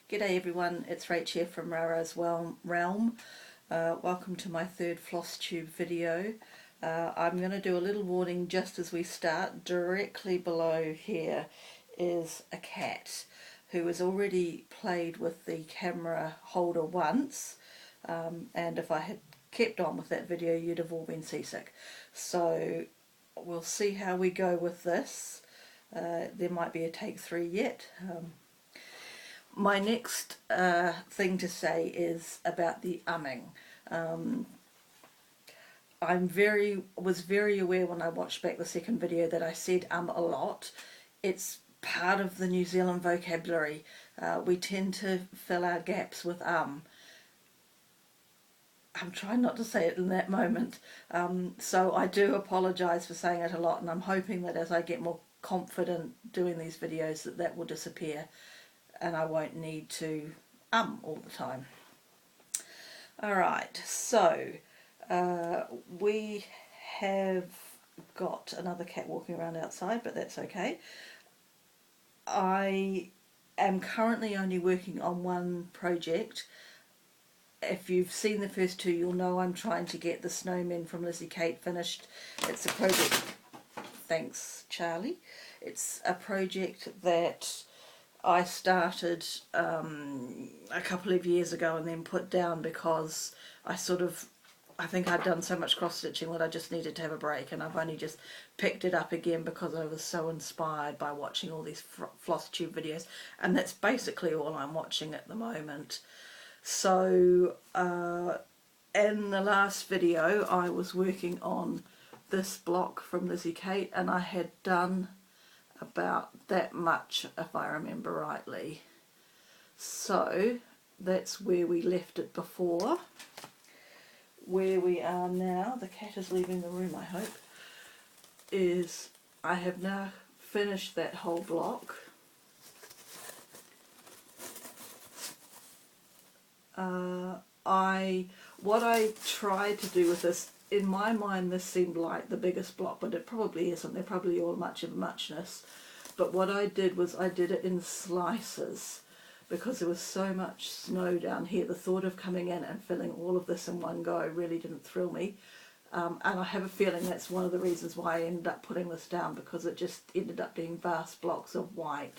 G'day everyone, it's Rach here from Rara's Realm. Welcome to my third floss tube video. I'm going to do a little warning just as we start. Directly below here is a cat who has already played with the camera holder once, and if I had kept on with that video you'd have all been seasick. So we'll see how we go with this. There might be a take 3 yet. My next thing to say is about the umming. I was very aware when I watched back the second video that I said a lot. It's part of the New Zealand vocabulary. We tend to fill our gaps with I'm trying not to say it in that moment. So I do apologise for saying it a lot, and I'm hoping that as I get more confident doing these videos that will disappear and I won't need to all the time. Alright, so we have got another cat walking around outside, but that's okay. I am currently only working on one project. If you've seen the first two, you'll know I'm trying to get the Snowmen from Lizzie Kate finished. It's a project, thanks Charlie, it's a project that I started a couple of years ago and then put down because I think I'd done so much cross-stitching that I just needed to have a break, and I've only just picked it up again because I was so inspired by watching all these floss tube videos, and that's basically all I'm watching at the moment. So in the last video I was working on this block from Lizzie Kate, and I had done about that much if I remember rightly. So that's where we left it before. Where we are now, the cat is leaving the room I hope, is I have now finished that whole block. What I tried to do with this, in my mind this seemed like the biggest block, but it probably isn't. They're probably all much of a muchness. But what I did was I did it in slices because there was so much snow down here. The thought of coming in and filling all of this in one go really didn't thrill me. And I have a feeling that's one of the reasons why I ended up putting this down, because it just ended up being vast blocks of white.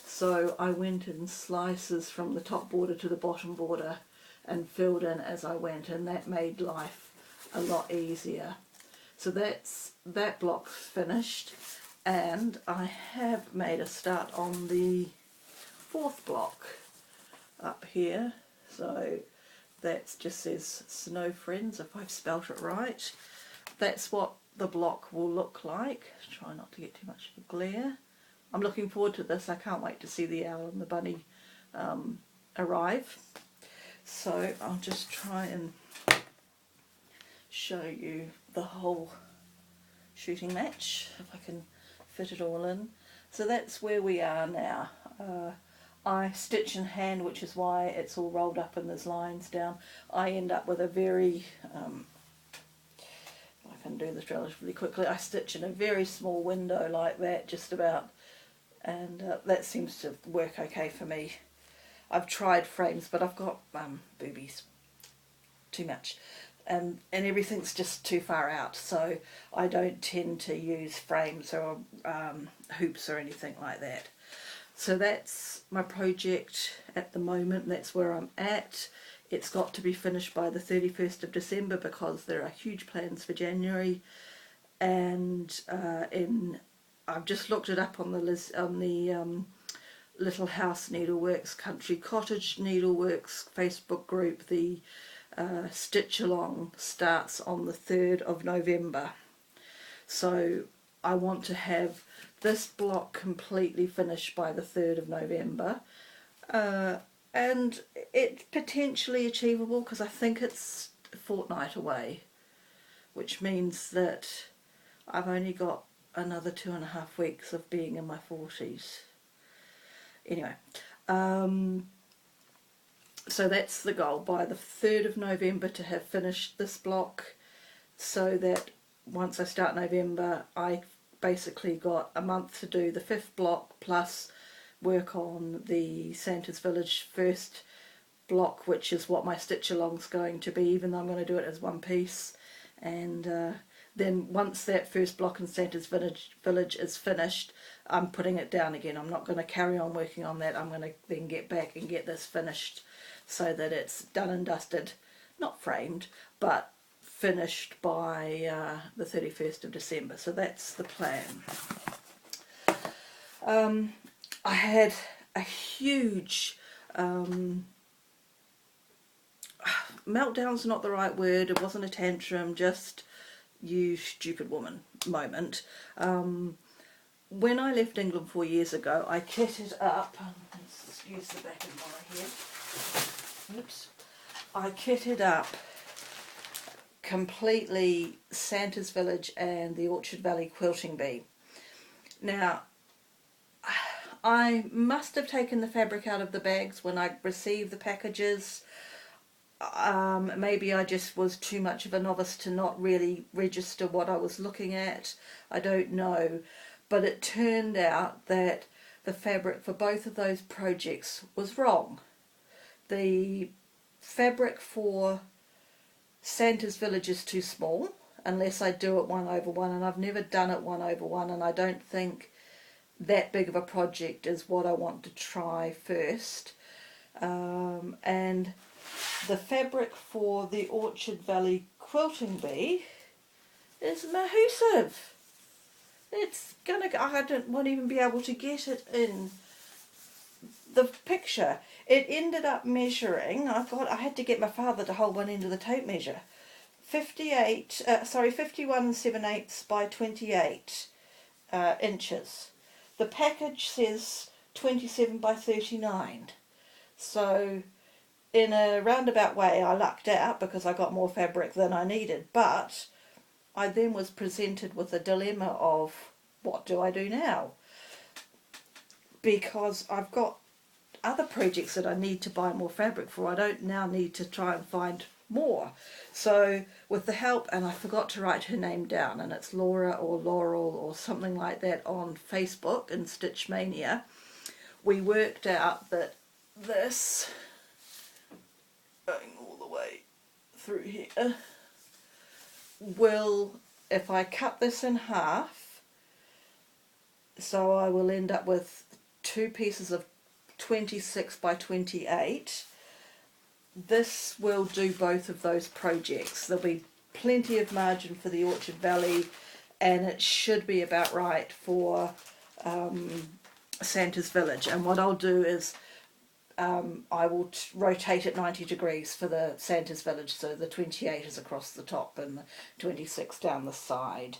So I went in slices from the top border to the bottom border and filled in as I went, and that made life a lot easier. So that block's finished, and I have made a start on the fourth block up here. So that just says Snow Friends, if I've spelt it right. That's what the block will look like. Try not to get too much of a glare. I'm looking forward to this. I can't wait to see the owl and the bunny arrive. So I'll just try and show you the whole shooting match if I can fit it all in. So that's where we are now. I stitch in hand, which is why it's all rolled up and there's lines down. I end up with a very I can do this relatively quickly. I stitch in a very small window like that, just about, and that seems to work okay for me. I've tried frames, but I've got boobies, too much, and everything's just too far out, so I don't tend to use frames or hoops or anything like that. So that's my project at the moment. That's where I'm at. It's got to be finished by the 31st of December because there are huge plans for January, and I've just looked it up on the Little House Needleworks Country Cottage Needleworks Facebook group. The stitch along starts on the 3rd of November. So I want to have this block completely finished by the 3rd of November. And it's potentially achievable because I think it's a fortnight away, which means that I've only got another 2.5 weeks of being in my 40s. Anyway, so that's the goal, by the 3rd of November to have finished this block, so that once I start November I basically got a month to do the 5th block plus work on the Santa's Village first block, which is what my stitch along's going to be, even though I'm going to do it as one piece. And then once that first block in Santa's Village is finished, I'm putting it down again. I'm not going to carry on working on that. I'm going to then get back and get this finished so that it's done and dusted, not framed, but finished by the 31st of December. So that's the plan. I had a huge meltdown's not the right word, it wasn't a tantrum, just you stupid woman moment. When I left England 4 years ago, I kitted up, excuse the back of my head, oops, I kitted up completely Santa's Village and the Orchard Valley Quilting Bee. Now, I must have taken the fabric out of the bags when I received the packages. Maybe I just was too much of a novice to not really register what I was looking at. I don't know. But it turned out that the fabric for both of those projects was wrong. The fabric for Santa's Village is too small, unless I do it 1/1, and I've never done it 1/1, and I don't think that big of a project is what I want to try first. And the fabric for the Orchard Valley Quilting Bee is massive. It's gonna, won't even be able to get it in the picture. It ended up measuring, I had to get my father to hold one end of the tape measure, 51 7/8 by 28 inches. The package says 27 by 39. So in a roundabout way I lucked out because I got more fabric than I needed, but I then was presented with a dilemma of what do I do now? Because I've got other projects that I need to buy more fabric for. I don't now need to try and find more. So with the help, and I forgot to write her name down, and it's Laura or Laurel or something like that on Facebook in Stitch Mania, we worked out that this, going all the way through here, will, if I cut this in half, so I will end up with two pieces of 26 by 28. This will do both of those projects. There'll be plenty of margin for the Orchard Valley, and it should be about right for Santa's Village. And what I'll do is I will rotate it 90 degrees for the Santa's Village, so the 28 is across the top and the 26 down the side.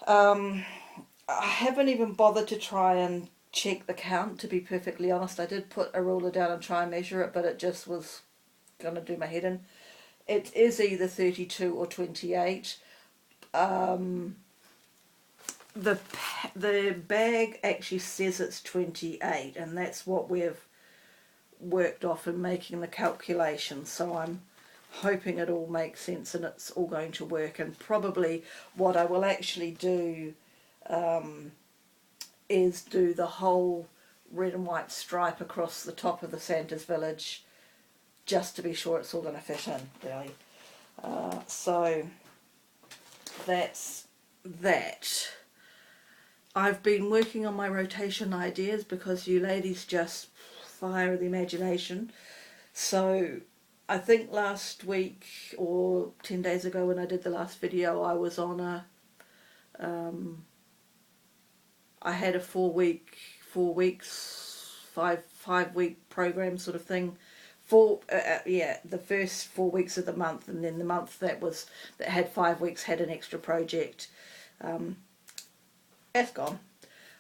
I haven't even bothered to try and check the count, to be perfectly honest. I did put a ruler down and try and measure it, but it just was going to do my head in. It is either 32 or 28. The bag actually says it's 28, and that's what we've worked off in making the calculation, so I'm hoping it all makes sense and it's all going to work. And probably what I will actually do is do the whole red and white stripe across the top of the Santa's Village, just to be sure it's all going to fit in, really. So that's that. I've been working on my rotation ideas because you ladies just fire the imagination. So I think last week or 10 days ago when I did the last video, I was on a I had a 5 week program sort of thing. The first 4 weeks of the month, and then the month that had 5 weeks had an extra project. That's gone.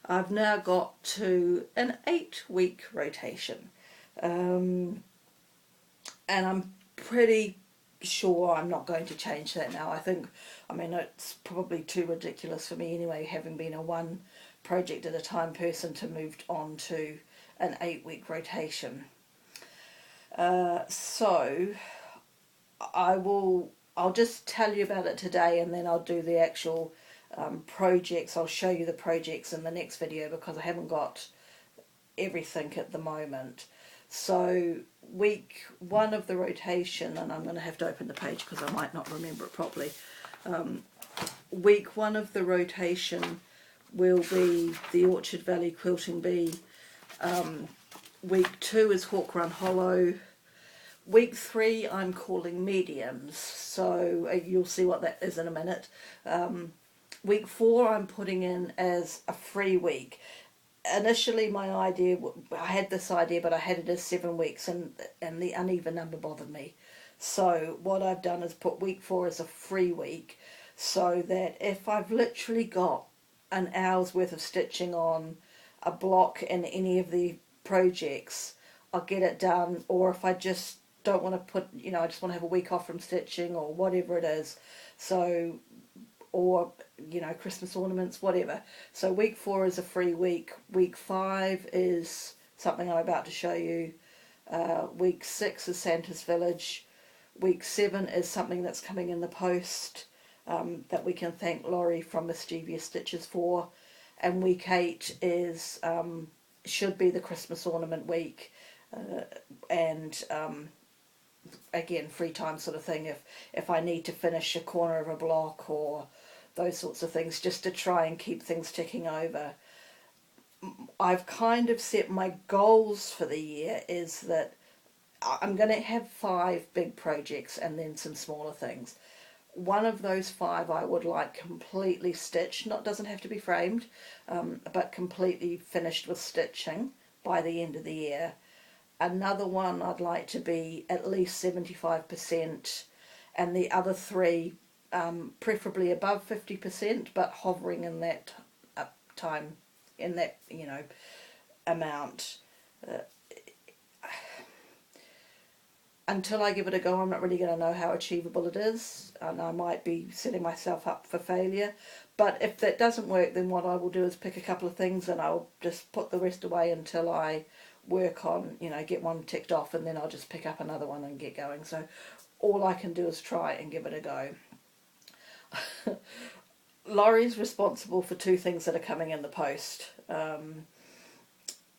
I've now got to an 8-week rotation, and I'm pretty sure I'm not going to change that now. I mean it's probably too ridiculous for me anyway, having been a one project at a time person, to move on to an 8-week rotation. So I'll just tell you about it today, and then I'll do the actual projects. I'll show you the projects in the next video because I haven't got everything at the moment. So week 1 of the rotation, and I'm going to have to open the page because I might not remember it properly. Week 1 of the rotation will be the Orchard Valley Quilting Bee. Week 2 is Hawk Run Hollow. Week 3 I'm calling mediums, so you'll see what that is in a minute. Week 4 I'm putting in as a free week. Initially my idea, I had this idea, but I had it as 7 weeks, and the uneven number bothered me. So what I've done is put week 4 as a free week, so that if I've literally got an hour's worth of stitching on a block in any of the projects, I'll get it done. Or if I just don't want to put, I just want to have a week off from stitching or whatever it is, so, or Christmas ornaments, whatever. So week 4 is a free week. Week 5 is something I'm about to show you. Week 6 is Santa's Village. Week 7 is something that's coming in the post, that we can thank Laurie from Mischievous Stitches for. And week 8 is should be the Christmas ornament week, and again, free time sort of thing, if I need to finish a corner of a block or those sorts of things, just to try and keep things ticking over. I've kind of set my goals for the year is that I'm going to have 5 big projects and then some smaller things. One of those 5 I would like completely stitched, doesn't have to be framed, but completely finished with stitching by the end of the year. Another one I'd like to be at least 75%, and the other 3 preferably above 50%, but hovering in that time, in that amount. Until I give it a go, I'm not really going to know how achievable it is, and I might be setting myself up for failure. But if that doesn't work, then what I will do is pick a couple of things and I'll just put the rest away until I work on, get one ticked off, and then I'll just pick up another one and get going. So all I can do is try and give it a go. Laurie's responsible for 2 things that are coming in the post.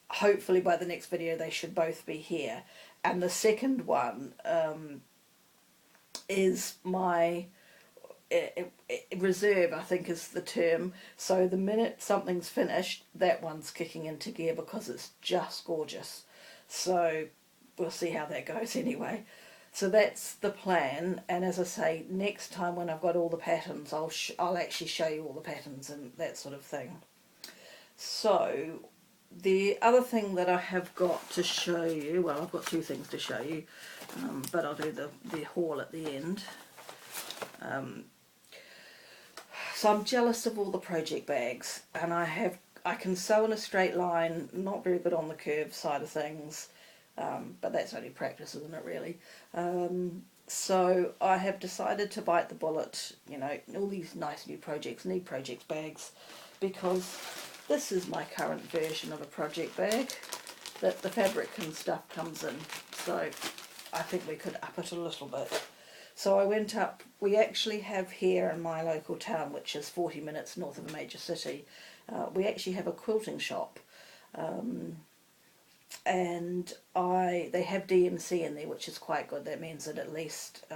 Hopefully by the next video they should both be here. And the second one is my reserve, I think is the term. So the minute something's finished, that one's kicking into gear because it's just gorgeous. So we'll see how that goes anyway. So that's the plan, and as I say, next time when I've got all the patterns, I'll actually show you all the patterns and that sort of thing. So the other thing that I have got to show you, well, I've got 2 things to show you, but I'll do the haul at the end. So I'm jealous of all the project bags, and I can sew in a straight line, not very good on the curve side of things, but that's only practice, isn't it, really? So I have decided to bite the bullet. All these nice new projects need project bags, because this is my current version of a project bag that the fabric and stuff comes in. So I think we could up it a little bit. So I went up, we actually have here in my local town, which is 40 minutes north of a major city, we actually have a quilting shop. And they have DMC in there, which is quite good. That means that at least,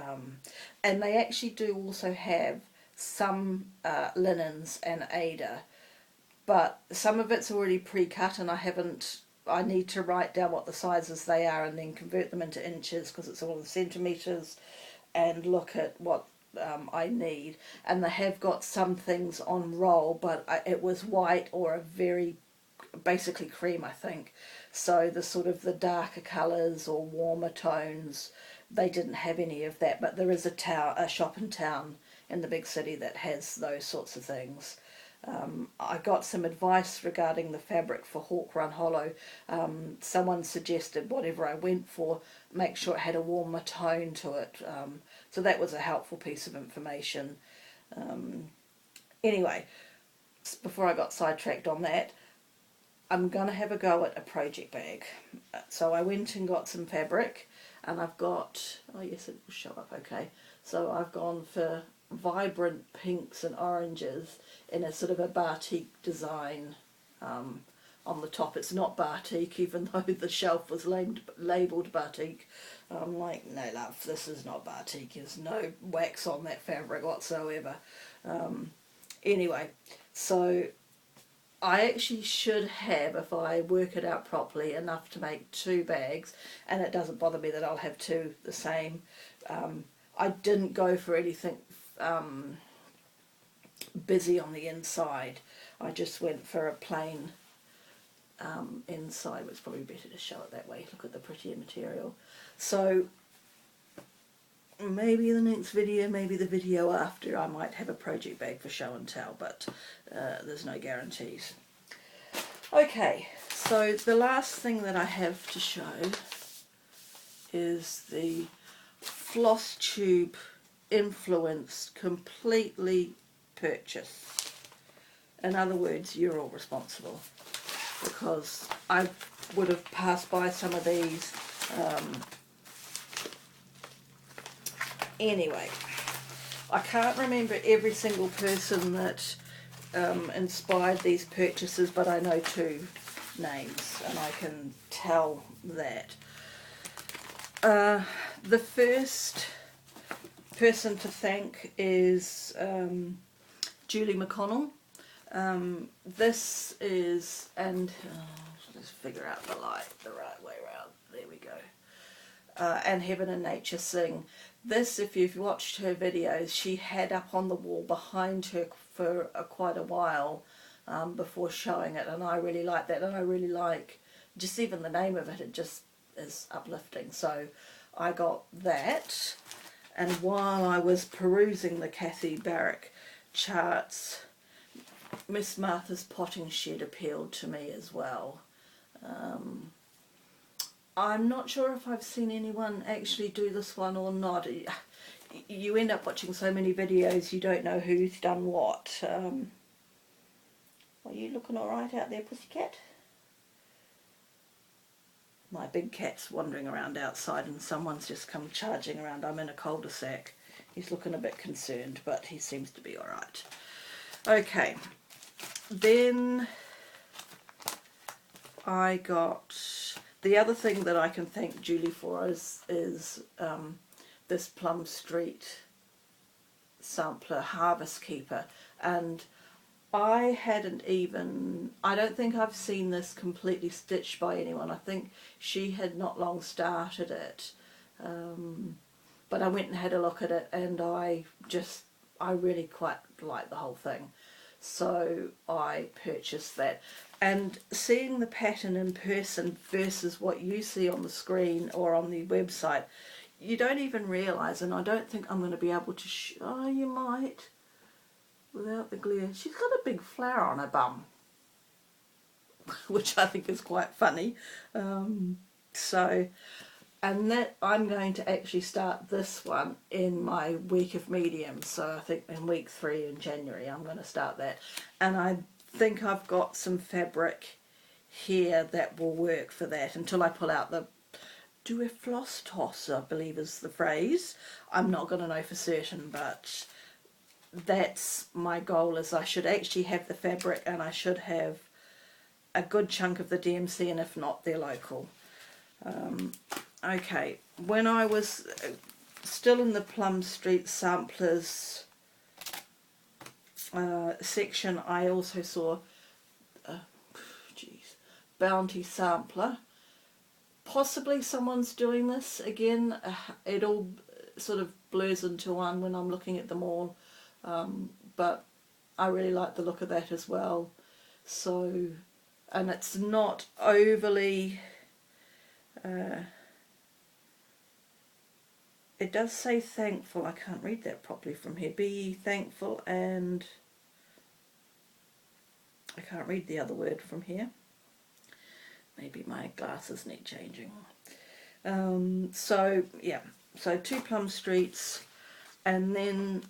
and they actually do also have some linens and Ada, but some of it's already pre-cut, and I need to write down what the sizes they are and then convert them into inches, because it's all in centimetres, and look at what I need. And they have got some things on roll, but it was white or a very basically cream, I think. So the sort of the darker colours or warmer tones, they didn't have any of that. But there is a shop in town in the big city that has those sorts of things. I got some advice regarding the fabric for Hawk Run Hollow. Someone suggested whatever I went for, make sure it had a warmer tone to it. So that was a helpful piece of information. Anyway, before I got sidetracked on that, I'm going to have a go at a project bag. So I went and got some fabric, and I've got, oh yes, it will show up okay. So I've gone for vibrant pinks and oranges in a sort of a batik design. on the top. It's not batik, even though the shelf was labelled batik. I'm like, no love, this is not batik. There's no wax on that fabric whatsoever. Anyway, so I actually should have, if I work it out properly, enough to make 2 bags, and it doesn't bother me that I'll have 2 the same. I didn't go for anything busy on the inside. I just went for a plain inside. It's probably better to show it that way. Look at the prettier material. So maybe the next video, maybe the video after, I might have a project bag for show and tell, but there's no guarantees. Okay, so the last thing that I have to show is the Floss tube influenced completely purchase. In other words, you're all responsible, because I would have passed by some of these anyway. I can't remember every single person that inspired these purchases, but I know 2 names and I can tell that. The first person to thank is Julie McConnell. This is, and let's figure out the light the right way around. There we go. And Heaven and Nature Sing. This, if you've watched her videos, she had up on the wall behind her for quite a while before showing it, and I really like that, and I really like just even the name of it. It just is uplifting. So I got that, and while I was perusing the Kathy Barrick charts, Miss Martha's Potting Shed appealed to me as well. I'm not sure if I've seen anyone actually do this one or not. You end up watching so many videos, you don't know who's done what. Are you looking alright out there, pussycat? My big cat's wandering around outside and someone's just come charging around. I'm in a cul-de-sac. He's looking a bit concerned, but he seems to be alright. Okay, then I got... The other thing that I can thank Julie for is this Plum Street sampler, Harvest Keeper, and I don't think I've seen this completely stitched by anyone. I think she had not long started it, but I went and had a look at it, and I really quite like the whole thing, so I purchased that. And seeing the pattern in person versus what you see on the screen or on the website, you don't even realise, and I don't think I'm going to be able to oh, you might, without the glare. She's got a big flower on her bum, which I think is quite funny. And that I'm going to actually start this one in my week of medium, so I think in week 3 in January I'm going to start that. And I think I've got some fabric here that will work for that until I pull out the do a floss toss, I believe is the phrase. I'm not going to know for certain, but that's my goal, is I should actually have the fabric and I should have a good chunk of the DMC, and if not, they're local. Okay, when I was still in the Plum Street samplers section, I also saw Bounty Sampler. Possibly someone's doing this again. It all sort of blurs into one when I'm looking at them all, but I really like the look of that as well. So, and it's not overly it does say thankful. I can't read that properly from here. Be ye thankful, and I can't read the other word from here. Maybe my glasses need changing. So yeah, so 2 Plum Streets, and then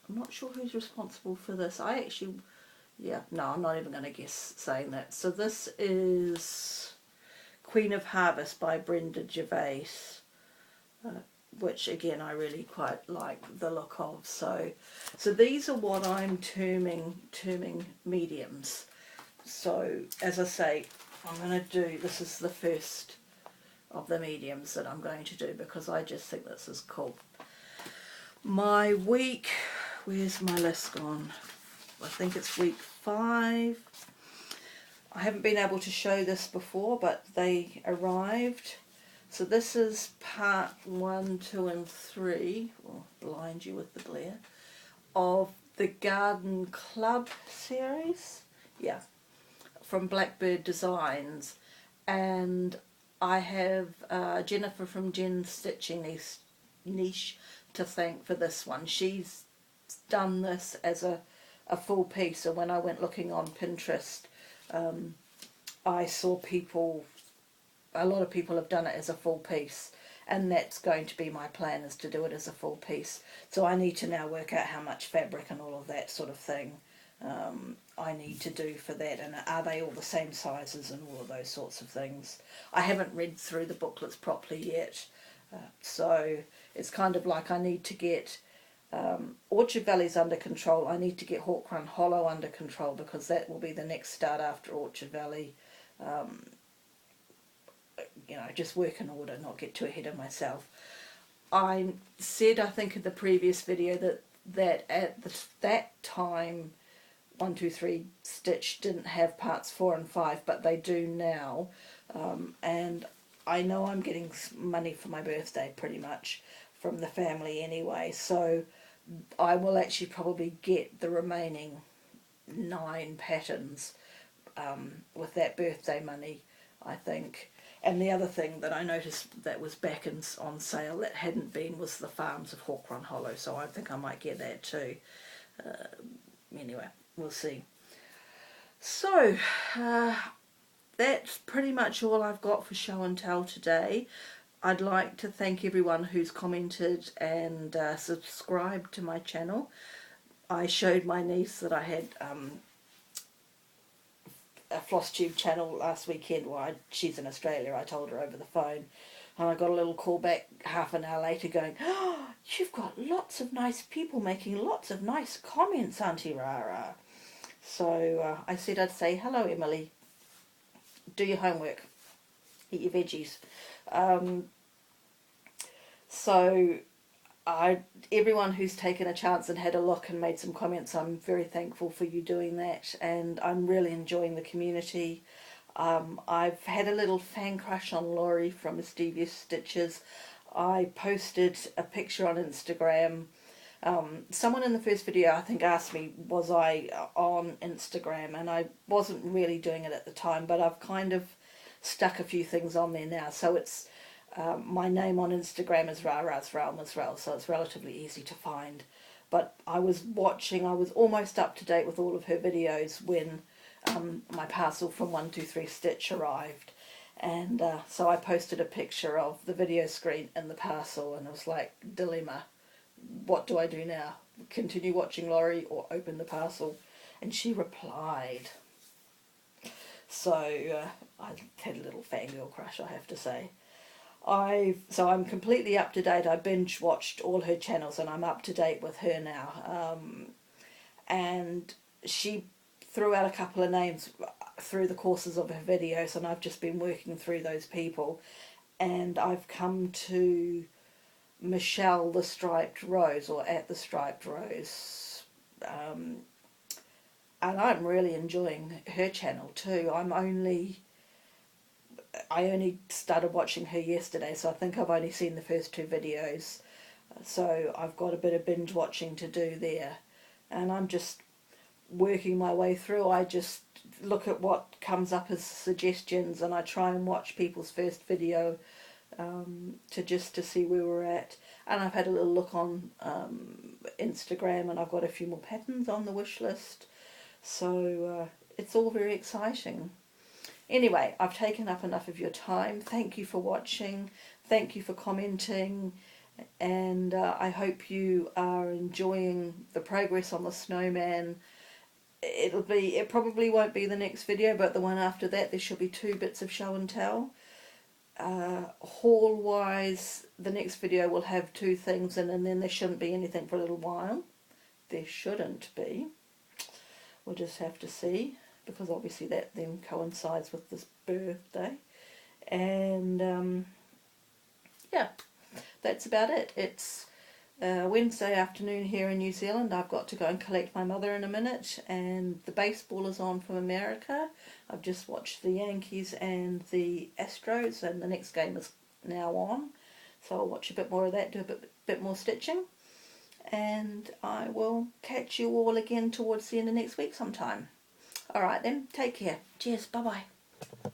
I'm not sure who's responsible for this. I actually, yeah, no, I'm not even going to guess saying that. So this is Queen of Harvest by Brenda Gervais. which again I really quite like the look of. So these are what I'm terming mediums. So as I say, I'm going to do, this is the first of the mediums that I'm going to do because I just think this is cool. My week, where's my list gone? I think it's week 5. I haven't been able to show this before, but they arrived. So this is part 1, 2 and 3, I'll blind you with the glare, of the Garden Club series. Yeah, from Blackbird Designs. And I have Jennifer from Jen's Stitching Niche to thank for this one. She's done this as a full piece, so when I went looking on Pinterest, I saw a lot of people have done it as a full piece, and that's going to be my plan, is to do it as a full piece. So I need to now work out how much fabric and all of that sort of thing I need to do for that, and are they all the same sizes and all of those sorts of things. I haven't read through the booklets properly yet, so it's kind of like I need to get Orchard Valley's under control. I need to get Hawk Run Hollow under control, because that will be the next start after Orchard Valley. You know, just work in order, not get too ahead of myself. I said, I think in the previous video, that at that time 123 Stitch didn't have parts 4 and 5, but they do now, and I know I'm getting money for my birthday pretty much from the family anyway, so I will actually probably get the remaining 9 patterns with that birthday money, I think. And the other thing that I noticed that was back on sale that hadn't been was the Farms of Hawk Run Hollow, so I think I might get that too. Anyway, we'll see. So that's pretty much all I've got for show and tell today. I'd like to thank everyone who's commented and subscribed to my channel. I showed my niece that I had a Floss Tube channel last weekend. Well, she's in Australia, I told her over the phone, and I got a little call back half an hour later going, "Oh, you've got lots of nice people making lots of nice comments, Auntie Rara." So I said I'd say, "Hello Emily, do your homework, eat your veggies." So everyone who's taken a chance and had a look and made some comments, I'm very thankful for you doing that, and I'm really enjoying the community. I've had a little fan crush on Laurie from Mischievous Stitches. I posted a picture on Instagram. Someone in the first video I think asked me was I on Instagram, and I wasn't really doing it at the time, but I've kind of stuck a few things on there now. So it's my name on Instagram is Rara's Realm as well, so it's relatively easy to find. But I was almost up to date with all of her videos when my parcel from 123 Stitch arrived, and so I posted a picture of the video screen and the parcel, and it was like, dilemma, what do I do now? Continue watching Laurie or open the parcel? And she replied. So I had a little fangirl crush, I have to say. So I'm completely up to date. I binge watched all her channels and I'm up to date with her now. And she threw out a couple of names through the courses of her videos, and I've just been working through those people, and I've come to Michelle the Striped Rose, or at the Striped Rose, and I'm really enjoying her channel too. I only started watching her yesterday, so I think I've only seen the first 2 videos, so I've got a bit of binge watching to do there, and I'm just working my way through. I just look at what comes up as suggestions, and I try and watch people's first video to see where we're at. And I've had a little look on Instagram, and I've got a few more patterns on the wish list, so it's all very exciting. Anyway, I've taken up enough of your time. Thank you for watching, thank you for commenting, and I hope you are enjoying the progress on the snowman. It probably won't be the next video, but the one after that there should be 2 bits of show and tell. haul wise, the next video will have 2 things in, and then there shouldn't be anything for a little while. There shouldn't be. We'll just have to see, because obviously that then coincides with this birthday. And yeah, that's about it. It's Wednesday afternoon here in New Zealand. I've got to go and collect my mother in a minute, and the baseball is on from America. I've just watched the Yankees and the Astros, and the next game is now on, so I'll watch a bit more of that, do a bit more stitching, and I will catch you all again towards the end of next week sometime. Alright then, take care. Cheers, bye bye.